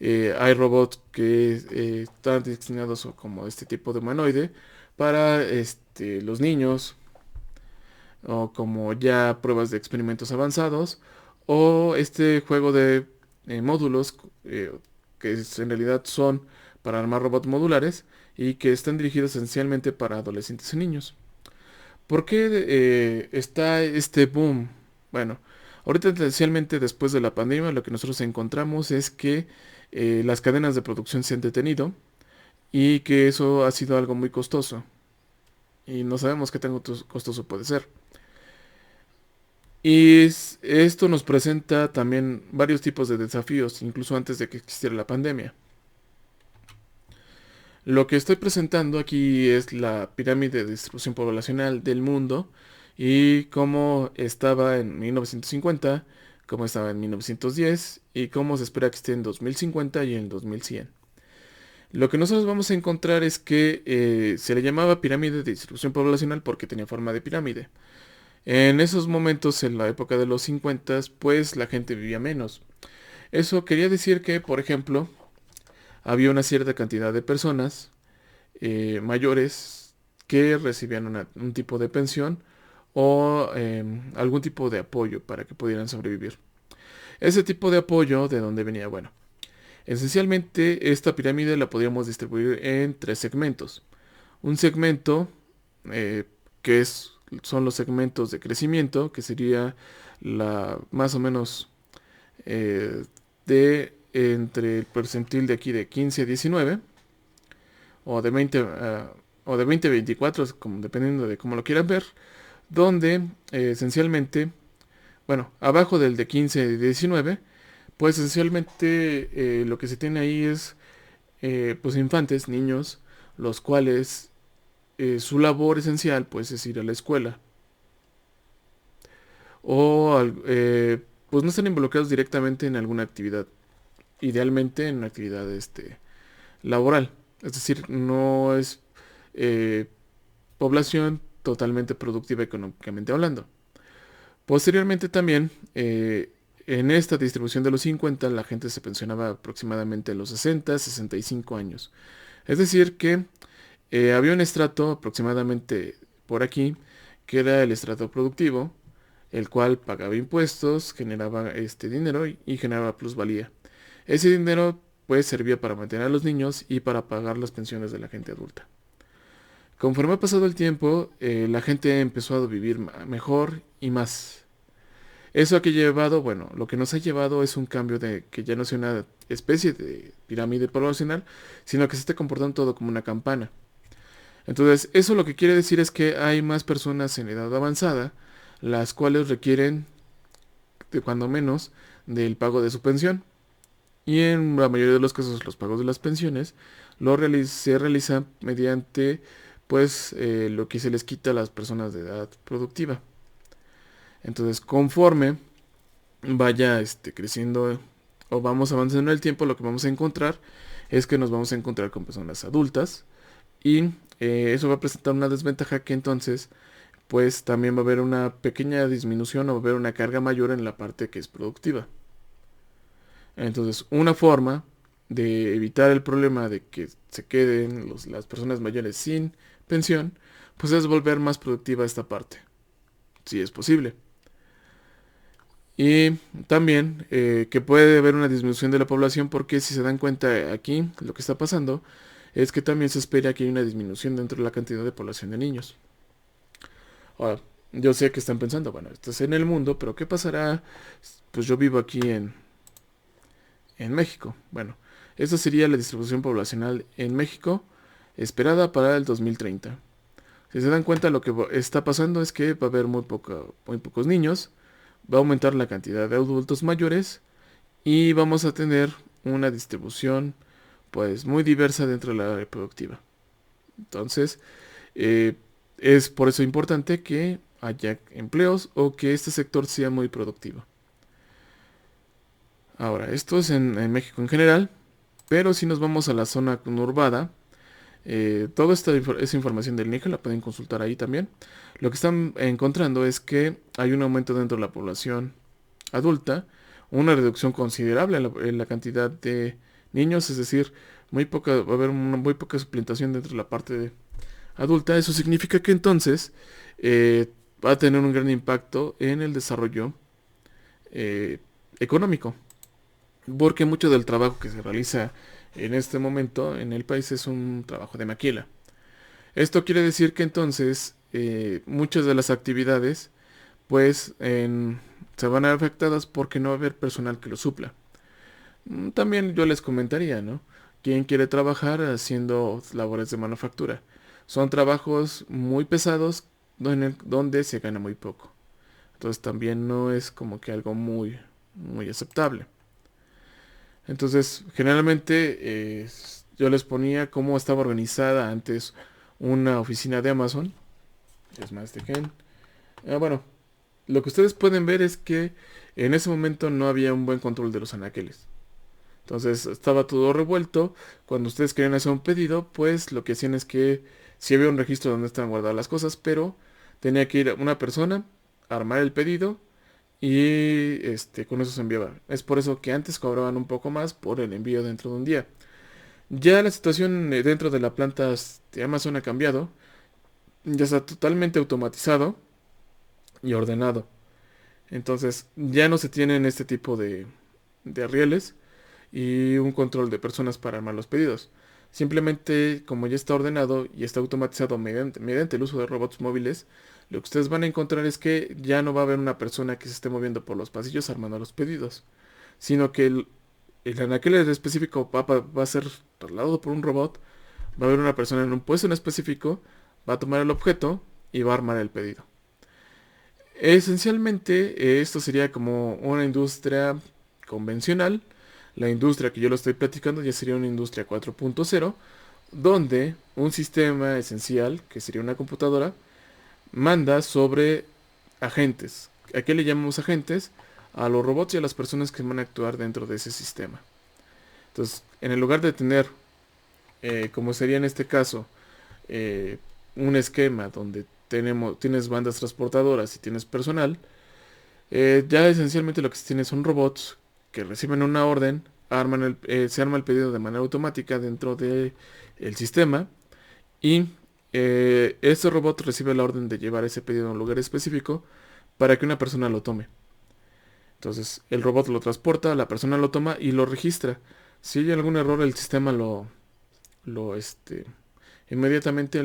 Hay robots que están destinados como este tipo de humanoide para los niños, o como ya pruebas de experimentos avanzados, o este juego de módulos en realidad son para armar robots modulares y que están dirigidos esencialmente para adolescentes y niños. ¿Por qué está este boom? Bueno, ahorita esencialmente después de la pandemia lo que nosotros encontramos es que las cadenas de producción se han detenido y que eso ha sido algo muy costoso y no sabemos qué tan costoso puede ser. Y esto nos presenta también varios tipos de desafíos, incluso antes de que existiera la pandemia. Lo que estoy presentando aquí es la pirámide de distribución poblacional del mundo y cómo estaba en 1950, cómo estaba en 1910 y cómo se espera que esté en 2050 y en 2100. Lo que nosotros vamos a encontrar es que se le llamaba pirámide de distribución poblacional porque tenía forma de pirámide. En esos momentos, en la época de los 50, pues la gente vivía menos. Eso quería decir que, por ejemplo, había una cierta cantidad de personas mayores que recibían un tipo de pensión o algún tipo de apoyo para que pudieran sobrevivir. Ese tipo de apoyo, ¿de dónde venía? Bueno, esencialmente esta pirámide la podríamos distribuir en tres segmentos. Un segmento eh, que son los segmentos de crecimiento, que sería la más o menos de entre el percentil de aquí de 15 a 19 o de 20 o de 20 a 24, como, dependiendo de cómo lo quieran ver, donde esencialmente, bueno, abajo del de 15 y 19, pues esencialmente lo que se tiene ahí es pues infantes, niños, los cuales su labor esencial pues es ir a la escuela o pues no están involucrados directamente en alguna actividad, idealmente en una actividad laboral, es decir, no es eh, población totalmente productiva económicamente hablando. Posteriormente también, en esta distribución de los 50, la gente se pensionaba aproximadamente a los 60, 65 años. Es decir, que había un estrato aproximadamente por aquí, que era el estrato productivo, el cual pagaba impuestos, generaba este dinero y generaba plusvalía. Ese dinero pues servía para mantener a los niños y para pagar las pensiones de la gente adulta. Conforme ha pasado el tiempo, la gente empezó a vivir mejor y más. Eso ha que llevado, bueno, lo que nos ha llevado es un cambio de que ya no sea una especie de pirámide poblacional, sino que se esté comportando todo como una campana. Entonces, eso lo que quiere decir es que hay más personas en edad avanzada, las cuales requieren, de cuando menos, del pago de su pensión. Y en la mayoría de los casos, los pagos de las pensiones se realizan mediante, pues, lo que se les quita a las personas de edad productiva. Entonces, conforme vaya creciendo o vamos avanzando en el tiempo, lo que vamos a encontrar es que nos vamos a encontrar con personas adultas y eso va a presentar una desventaja que entonces pues también va a haber una pequeña disminución o va a haber una carga mayor en la parte que es productiva. Entonces, una forma de evitar el problema de que se queden las personas mayores sin pensión, pues es volver más productiva esta parte, si es posible. Y también que puede haber una disminución de la población porque si se dan cuenta aquí, lo que está pasando es que también se espera que haya una disminución dentro de la cantidad de población de niños. Ahora, yo sé que están pensando, bueno, esto es en el mundo, pero ¿qué pasará? Pues yo vivo aquí en México. Bueno, esta sería la distribución poblacional en México esperada para el 2030. Si se dan cuenta, lo que está pasando es que va a haber muy pocos niños, va a aumentar la cantidad de adultos mayores y vamos a tener una distribución pues muy diversa dentro de la área reproductiva. Entonces, eh, es por eso importante que haya empleos o que este sector sea muy productivo. Ahora, esto es en México en general, pero si nos vamos a la zona conurbada, toda esa información del INEGI la pueden consultar ahí también. Lo que están encontrando es que hay un aumento dentro de la población adulta, una reducción considerable en la cantidad de niños, es decir, va a haber una muy poca suplantación dentro de la parte adulta. Eso significa que entonces va a tener un gran impacto en el desarrollo eh, económico, porque mucho del trabajo que se realiza en este momento en el país es un trabajo de maquila. Esto quiere decir que entonces muchas de las actividades pues se van a ver afectadas porque no va a haber personal que lo supla. También yo les comentaría, ¿no? ¿Quién quiere trabajar haciendo labores de manufactura? Son trabajos muy pesados donde se gana muy poco. Entonces también no es como que algo muy aceptable. Entonces, generalmente yo les ponía cómo estaba organizada antes una oficina de Amazon. Es más, dejen. Bueno, lo que ustedes pueden ver es que en ese momento no había un buen control de los anaqueles. Entonces estaba todo revuelto. Cuando ustedes querían hacer un pedido, pues lo que hacían es que sí había un registro donde estaban guardadas las cosas, pero tenía que ir una persona a armar el pedido y con eso se enviaba. Es por eso que antes cobraban un poco más por el envío dentro de un día. Ya la situación dentro de la planta de Amazon ha cambiado. Ya está totalmente automatizado y ordenado. Entonces ya no se tienen este tipo de rieles y un control de personas para armar los pedidos. Simplemente, como ya está ordenado y está automatizado mediante el uso de robots móviles, lo que ustedes van a encontrar es que ya no va a haber una persona que se esté moviendo por los pasillos armando los pedidos, sino que el anaquel específico va a ser trasladado por un robot, va a haber una persona en un puesto en específico, va a tomar el objeto y va a armar el pedido. Esencialmente, esto sería como una industria convencional. La industria que yo lo estoy platicando ya sería una industria 4.0, donde un sistema esencial, que sería una computadora, manda sobre agentes. ¿A qué le llamamos agentes? A los robots y a las personas que van a actuar dentro de ese sistema. Entonces, en el lugar de tener, como sería en este caso, eh, un esquema donde tienes bandas transportadoras y tienes personal, ya esencialmente lo que se tiene son robots que reciben una orden, se arma el pedido de manera automática dentro del sistema y este robot recibe la orden de llevar ese pedido a un lugar específico para que una persona lo tome. Entonces el robot lo transporta, la persona lo toma y lo registra. Si hay algún error, el sistema lo inmediatamente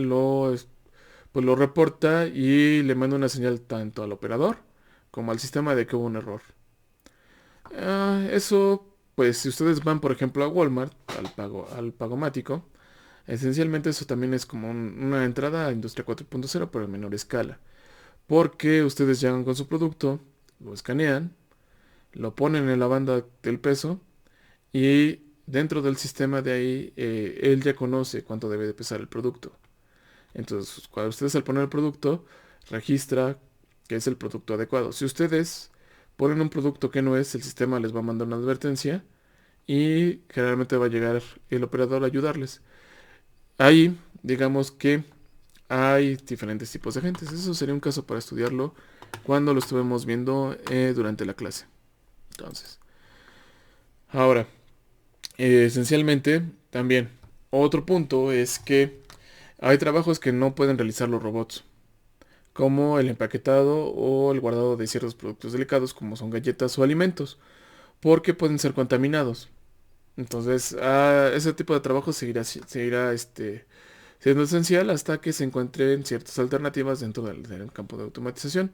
pues lo reporta y le manda una señal tanto al operador como al sistema de que hubo un error. Eso, pues si ustedes van por ejemplo a Walmart, al pagomático, esencialmente eso también es como una entrada a Industria 4.0 pero en menor escala. Porque ustedes llegan con su producto, lo escanean, lo ponen en la banda del peso y dentro del sistema de ahí él ya conoce cuánto debe de pesar el producto. Entonces, cuando ustedes al poner el producto, registra que es el producto adecuado. Si ustedes ponen un producto que no es, el sistema les va a mandar una advertencia y generalmente va a llegar el operador a ayudarles. Ahí, digamos que hay diferentes tipos de agentes. Eso sería un caso para estudiarlo cuando lo estuvimos viendo durante la clase. Entonces, ahora, esencialmente, también, otro punto es que hay trabajos que no pueden realizar los robots, como el empaquetado o el guardado de ciertos productos delicados, como son galletas o alimentos, porque pueden ser contaminados. Entonces, ese tipo de trabajo seguirá siendo esencial hasta que se encuentren ciertas alternativas dentro del campo de automatización.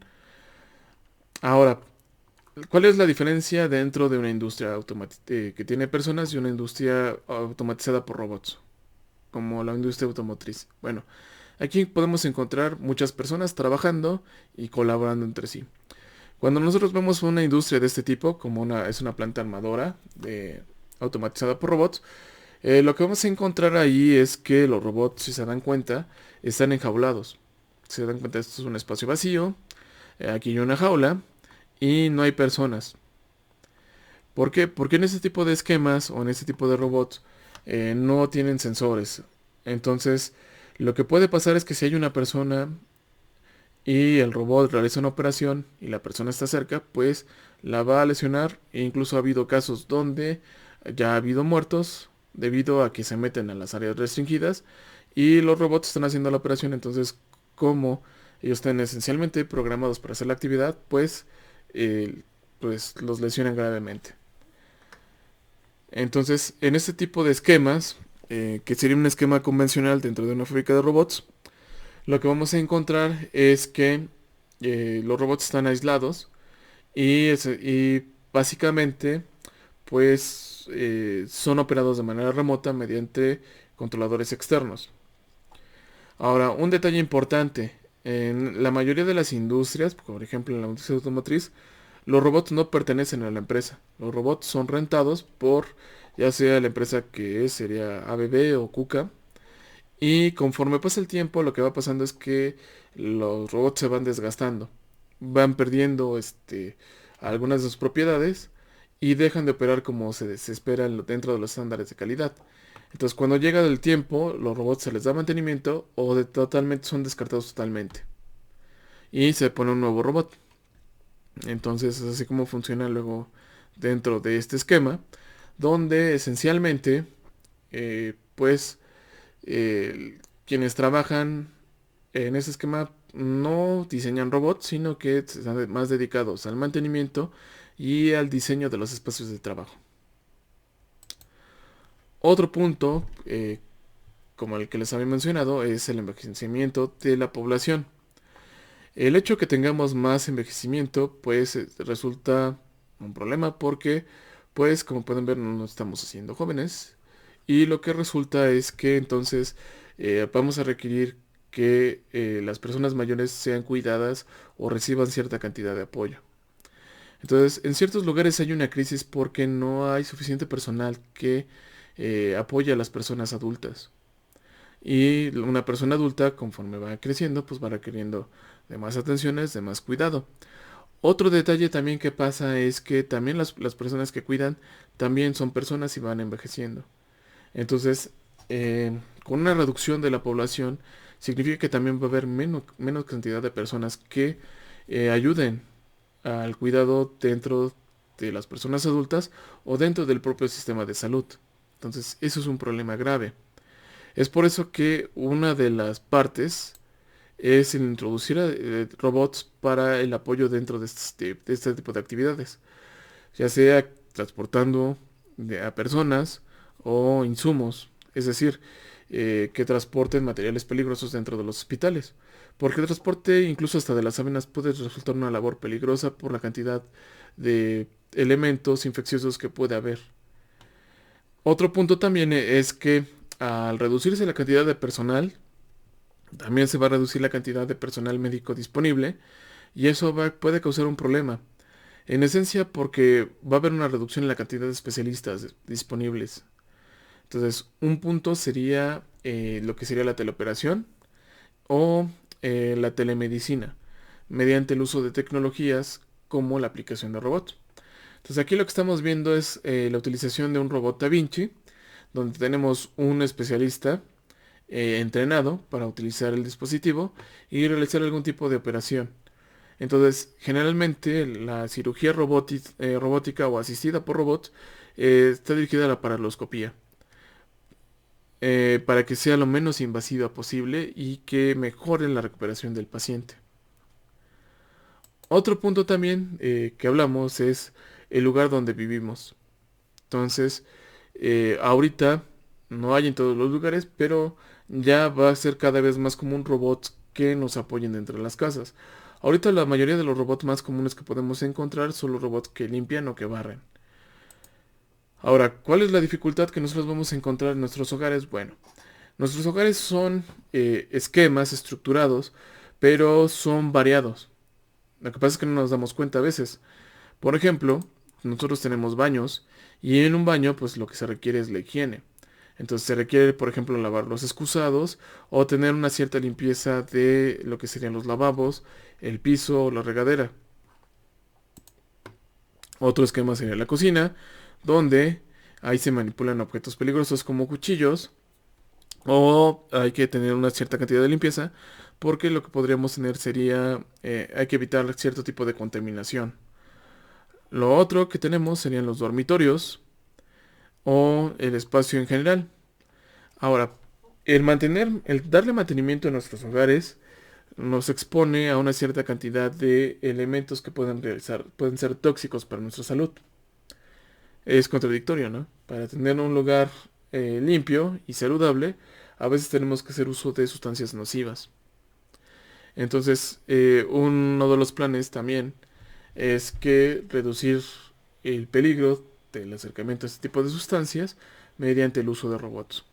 Ahora, ¿cuál es la diferencia dentro de una industria que tiene personas y una industria automatizada por robots, como la industria automotriz? Bueno, aquí podemos encontrar muchas personas trabajando y colaborando entre sí. Cuando nosotros vemos una industria de este tipo, como es una planta armadora automatizada por robots, lo que vamos a encontrar ahí es que los robots, si se dan cuenta, están enjaulados. Se dan cuenta, esto es un espacio vacío, aquí hay una jaula y no hay personas. ¿Por qué? Porque en este tipo de esquemas o en este tipo de robots no tienen sensores. Entonces, lo que puede pasar es que si hay una persona y el robot realiza una operación y la persona está cerca, pues la va a lesionar. E incluso ha habido casos donde ya ha habido muertos debido a que se meten a las áreas restringidas y los robots están haciendo la operación. Entonces, como ellos están esencialmente programados para hacer la actividad, eh, pues los lesionan gravemente. Entonces, en este tipo de esquemas, que sería un esquema convencional dentro de una fábrica de robots, lo que vamos a encontrar es que los robots están aislados y básicamente son operados de manera remota mediante controladores externos. Ahora, un detalle importante, en la mayoría de las industrias, por ejemplo en la industria automotriz, los robots no pertenecen a la empresa. Los robots son rentados por ya sea la empresa que sería ABB o KUKA. Y conforme pasa el tiempo, lo que va pasando es que los robots se van desgastando, van perdiendo algunas de sus propiedades y dejan de operar como se espera dentro de los estándares de calidad. Entonces, cuando llega el tiempo, los robots se les da mantenimiento o totalmente son descartados totalmente y se pone un nuevo robot. Entonces, es así como funciona luego dentro de este esquema, donde esencialmente, pues quienes trabajan en ese esquema no diseñan robots, sino que están más dedicados al mantenimiento y al diseño de los espacios de trabajo. Otro punto, como el que les había mencionado, es el envejecimiento de la población. El hecho que tengamos más envejecimiento, pues resulta un problema porque, pues como pueden ver, no nos estamos haciendo jóvenes. Y lo que resulta es que entonces vamos a requerir que las personas mayores sean cuidadas o reciban cierta cantidad de apoyo. Entonces, en ciertos lugares hay una crisis porque no hay suficiente personal que apoye a las personas adultas. Y una persona adulta, conforme va creciendo, pues va requiriendo de más atenciones, de más cuidado. Otro detalle también que pasa es que también las personas que cuidan también son personas y van envejeciendo. Entonces, con una reducción de la población, significa que también va a haber menos cantidad de personas que ayuden al cuidado dentro de las personas adultas o dentro del propio sistema de salud. Entonces, eso es un problema grave. Es por eso que una de las partes es el introducir robots para el apoyo dentro de este tipo de actividades, ya sea transportando a personas o insumos, es decir, que transporten materiales peligrosos dentro de los hospitales, porque el transporte incluso hasta de las sábanas puede resultar una labor peligrosa por la cantidad de elementos infecciosos que puede haber. Otro punto también es que al reducirse la cantidad de personal, también se va a reducir la cantidad de personal médico disponible y eso puede causar un problema. En esencia porque va a haber una reducción en la cantidad de especialistas disponibles. Entonces, un punto sería lo que sería la teleoperación o la telemedicina, mediante el uso de tecnologías como la aplicación de robots. Entonces, aquí lo que estamos viendo es la utilización de un robot Da Vinci, donde tenemos un especialista entrenado para utilizar el dispositivo y realizar algún tipo de operación. Entonces, generalmente la cirugía robótica o asistida por robots está dirigida a la paraloscopía, para que sea lo menos invasiva posible y que mejore la recuperación del paciente. Otro punto también que hablamos es el lugar donde vivimos. Entonces, ahorita no hay en todos los lugares, pero ya va a ser cada vez más común robots que nos apoyen dentro de las casas. Ahorita la mayoría de los robots más comunes que podemos encontrar son los robots que limpian o que barren. Ahora, ¿cuál es la dificultad que nosotros vamos a encontrar en nuestros hogares? Bueno, nuestros hogares son esquemas estructurados, pero son variados. Lo que pasa es que no nos damos cuenta a veces. Por ejemplo, nosotros tenemos baños y en un baño pues lo que se requiere es la higiene. Entonces se requiere, por ejemplo, lavar los excusados o tener una cierta limpieza de lo que serían los lavabos, el piso o la regadera. Otro esquema sería la cocina, donde ahí se manipulan objetos peligrosos como cuchillos o hay que tener una cierta cantidad de limpieza porque lo que podríamos tener sería, hay que evitar cierto tipo de contaminación. Lo otro que tenemos serían los dormitorios o el espacio en general. Ahora, el darle mantenimiento a nuestros hogares nos expone a una cierta cantidad de elementos que pueden ser tóxicos para nuestra salud. Es contradictorio, ¿no? Para tener un lugar limpio y saludable, a veces tenemos que hacer uso de sustancias nocivas. Entonces, uno de los planes también es que reducir el peligro del acercamiento a este tipo de sustancias mediante el uso de robots.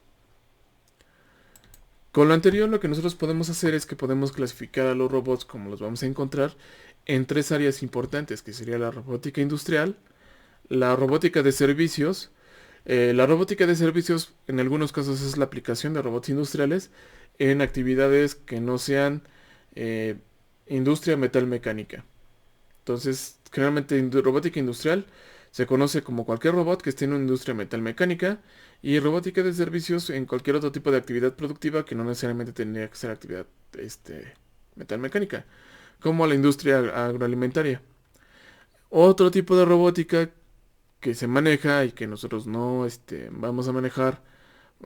Con lo anterior, lo que nosotros podemos hacer es que podemos clasificar a los robots, como los vamos a encontrar, en tres áreas importantes, que sería la robótica industrial, la robótica de servicios. La robótica de servicios en algunos casos es la aplicación de robots industriales en actividades que no sean eh, industria metalmecánica. Entonces, generalmente robótica industrial se conoce como cualquier robot que esté en una industria metalmecánica y robótica de servicios en cualquier otro tipo de actividad productiva que no necesariamente tendría que ser actividad metalmecánica, como la industria agroalimentaria. Otro tipo de robótica que se maneja y que nosotros no vamos a manejar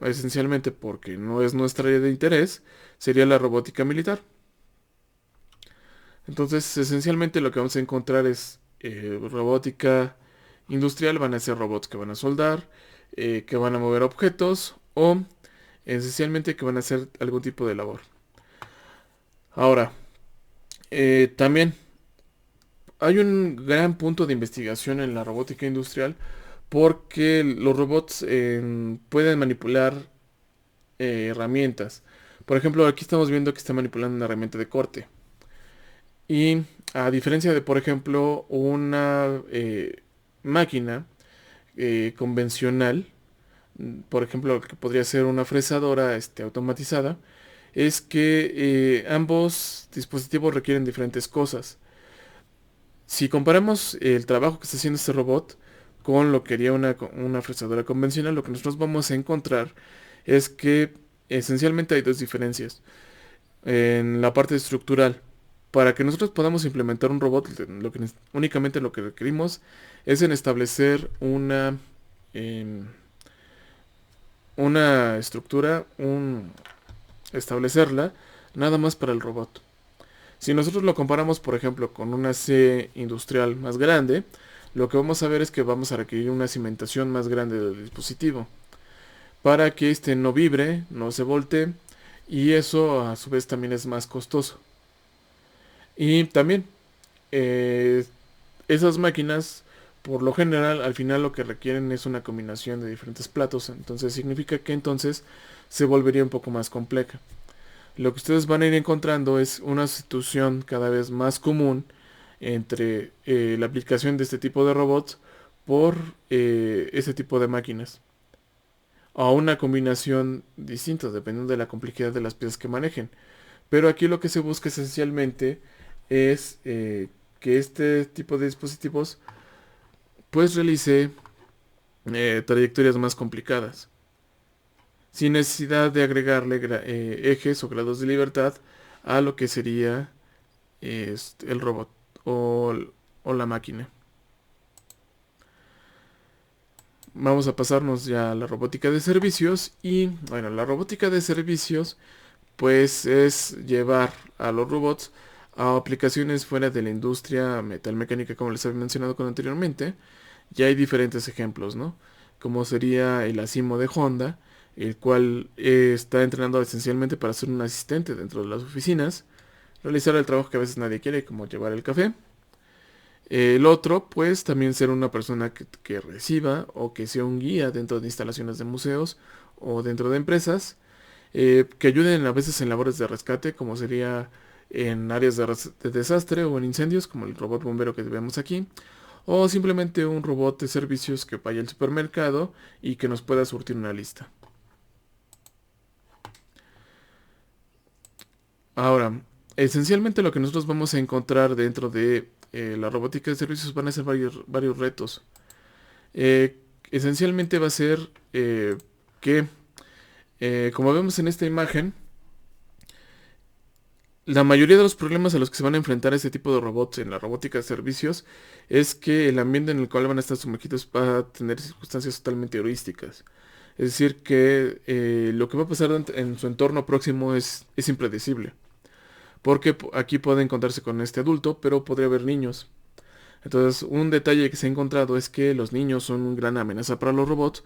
esencialmente porque no es nuestra área de interés sería la robótica militar. Entonces, esencialmente lo que vamos a encontrar es robótica industrial, van a ser robots que van a soldar, que van a mover objetos o esencialmente que van a hacer algún tipo de labor. Ahora, también hay un gran punto de investigación en la robótica industrial porque los robots pueden manipular herramientas. Por ejemplo, aquí estamos viendo que está manipulando una herramienta de corte. Y a diferencia de, por ejemplo, una máquina convencional, por ejemplo, que podría ser una fresadora automatizada, es que ambos dispositivos requieren diferentes cosas. Si comparamos el trabajo que está haciendo este robot con lo que haría una fresadora convencional, lo que nosotros vamos a encontrar es que esencialmente hay dos diferencias. En la parte estructural, para que nosotros podamos implementar un robot, únicamente lo que requerimos es en establecer em, una estructura, establecerla nada más para el robot. Si nosotros lo comparamos, por ejemplo, con una C industrial más grande, lo que vamos a ver es que vamos a requerir una cimentación más grande del dispositivo para que este no vibre, no se voltee, y eso a su vez también es más costoso. Y también eh, esas máquinas, por lo general, al final lo que requieren es una combinación de diferentes platos, entonces significa que entonces se volvería un poco más compleja. Lo que ustedes van a ir encontrando es una situación cada vez más común entre la aplicación de este tipo de robots por este tipo de máquinas. O una combinación distinta, dependiendo de la complejidad de las piezas que manejen. Pero aquí lo que se busca esencialmente es que este tipo de dispositivos pues realice trayectorias más complicadas, sin necesidad de agregarle ejes o grados de libertad a lo que sería el robot o, o la máquina. Vamos a pasarnos ya a la robótica de servicios y bueno, la robótica de servicios pues es llevar a los robots a aplicaciones fuera de la industria metalmecánica como les había mencionado anteriormente. Ya hay diferentes ejemplos, ¿no? Como sería el Asimo de Honda, el cual está entrenado esencialmente para ser un asistente dentro de las oficinas, realizar el trabajo que a veces nadie quiere, como llevar el café. El otro, pues también ser una persona que reciba o que sea un guía dentro de instalaciones de museos o dentro de empresas, que ayuden a veces en labores de rescate, como sería en áreas de desastre o en incendios, como el robot bombero que vemos aquí, o simplemente un robot de servicios que vaya al supermercado y que nos pueda surtir una lista. Ahora, esencialmente lo que nosotros vamos a encontrar dentro de la robótica de servicios van a ser varios retos. Esencialmente va a ser que, como vemos en esta imagen, La mayoría de los problemas a los que se van a enfrentar este tipo de robots en la robótica de servicios es que el ambiente en el cual van a estar sumergidos va a tener circunstancias totalmente heurísticas. Es decir, que lo que va a pasar en su entorno próximo es impredecible. Porque aquí puede encontrarse con este adulto, pero podría haber niños. Entonces, un detalle que se ha encontrado es que los niños son una gran amenaza para los robots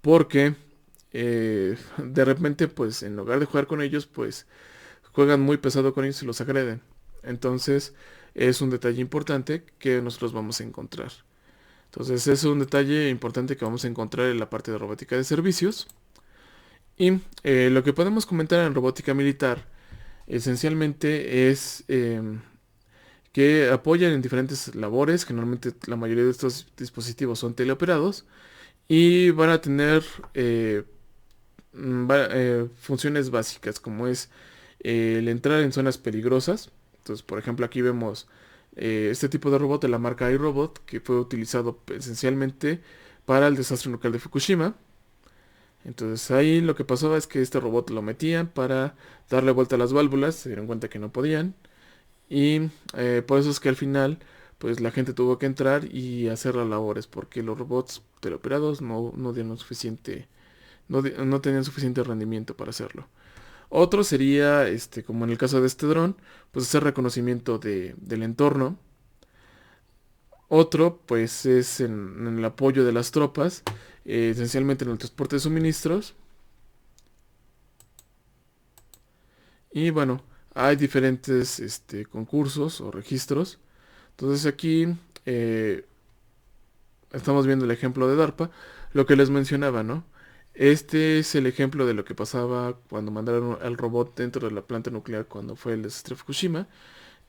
porque de repente, pues en lugar de jugar con ellos, pues juegan muy pesado con ellos y los agreden. Entonces, es un detalle importante que nosotros vamos a encontrar. Entonces, es un detalle importante que vamos a encontrar en la parte de robótica de servicios. Y lo que podemos comentar en robótica militar, esencialmente es que apoyan en diferentes labores. Generalmente la mayoría de estos dispositivos son teleoperados y van a tener funciones básicas como es el entrar en zonas peligrosas. Entonces, por ejemplo, aquí vemos este tipo de robot de la marca iRobot que fue utilizado esencialmente para el desastre nuclear de Fukushima. Entonces ahí lo que pasó es que este robot lo metían para darle vuelta a las válvulas, se dieron cuenta que no podían y por eso es que al final pues la gente tuvo que entrar y hacer las labores porque los robots teleoperados no dieron suficiente, no tenían suficiente rendimiento para hacerlo. Otro sería, como en el caso de este dron, pues hacer reconocimiento del entorno. Otro, pues es en el apoyo de las tropas, esencialmente en el transporte de suministros. Y bueno, hay diferentes concursos o registros. Entonces aquí eh, estamos viendo el ejemplo de DARPA, lo que les mencionaba, ¿no? Este es el ejemplo de lo que pasaba cuando mandaron al robot dentro de la planta nuclear cuando fue el desastre de Fukushima.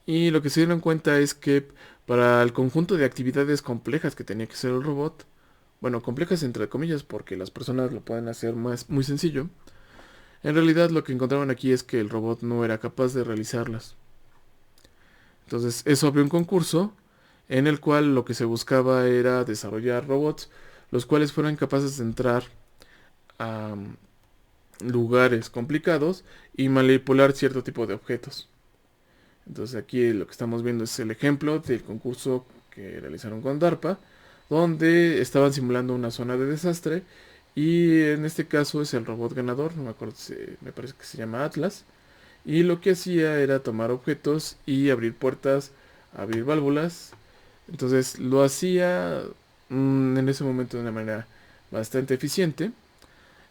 Y lo que se dieron cuenta es que para el conjunto de actividades complejas que tenía que hacer el robot, bueno, complejas entre comillas porque las personas lo pueden hacer muy sencillo, en realidad lo que encontraban aquí es que el robot no era capaz de realizarlas. Entonces eso abrió un concurso en el cual lo que se buscaba era desarrollar robots los cuales fueran capaces de entrar a lugares complicados y manipular cierto tipo de objetos. Entonces aquí lo que estamos viendo es el ejemplo del concurso que realizaron con DARPA, donde estaban simulando una zona de desastre y en este caso es el robot ganador, no me acuerdo, me parece que se llama Atlas, y lo que hacía era tomar objetos y abrir puertas, abrir válvulas. Entonces lo hacía en ese momento de una manera bastante eficiente.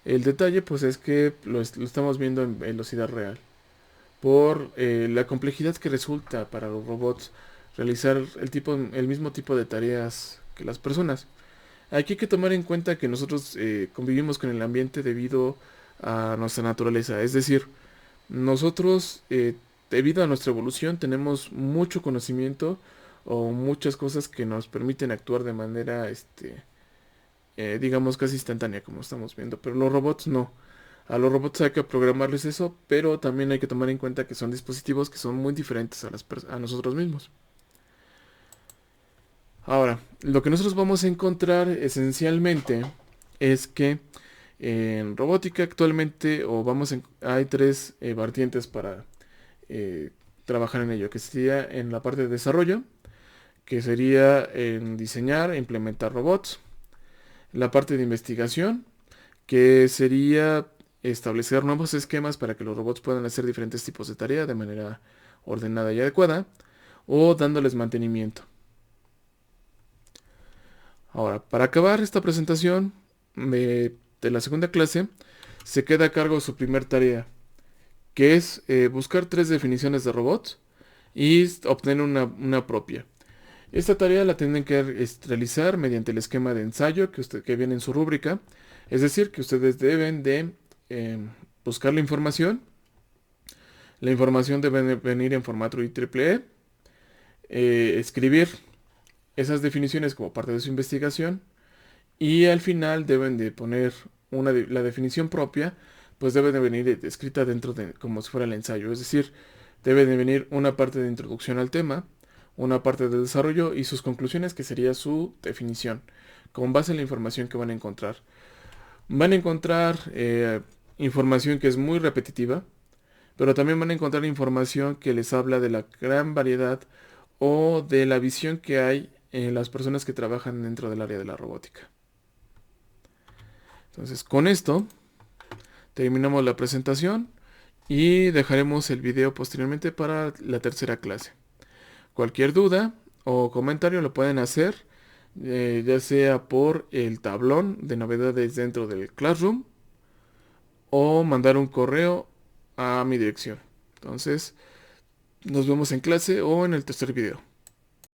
El detalle pues es que lo estamos viendo en velocidad real por la complejidad que resulta para los robots realizar el mismo tipo de tareas que las personas. Aquí hay que tomar en cuenta que nosotros convivimos con el ambiente debido a nuestra naturaleza, es decir, nosotros debido a nuestra evolución tenemos mucho conocimiento o muchas cosas que nos permiten actuar de manera, digamos, casi instantánea, como estamos viendo, pero los robots no. A los robots hay que programarles eso, pero también hay que tomar en cuenta que son dispositivos que son muy diferentes a nosotros mismos. Ahora, lo que nosotros vamos a encontrar esencialmente es que en robótica actualmente hay tres vertientes para eh, trabajar en ello, que sería en la parte de desarrollo, que sería en diseñar e implementar robots, la parte de investigación, que sería establecer nuevos esquemas para que los robots puedan hacer diferentes tipos de tarea de manera ordenada y adecuada, o dándoles mantenimiento. Ahora, para acabar esta presentación de la segunda clase, se queda a cargo su primer tarea, que es buscar tres definiciones de robots y obtener una propia. Esta tarea la tienen que realizar mediante el esquema de ensayo que viene en su rúbrica. Es decir, que ustedes deben de buscar la información. La información debe venir en formato IEEE. Escribir esas definiciones como parte de su investigación. Y al final deben de poner la definición propia, pues debe de venir escrita dentro de como si fuera el ensayo. Es decir, debe de venir una parte de introducción al tema, una parte de desarrollo y sus conclusiones, que sería su definición, con base en la información que van a encontrar. Van a encontrar información que es muy repetitiva, pero también van a encontrar información que les habla de la gran variedad o de la visión que hay en las personas que trabajan dentro del área de la robótica. Entonces, con esto terminamos la presentación y dejaremos el video posteriormente para la tercera clase. Cualquier duda o comentario lo pueden hacer, ya sea por el tablón de novedades dentro del Classroom o mandar un correo a mi dirección. Entonces, nos vemos en clase o en el tercer video.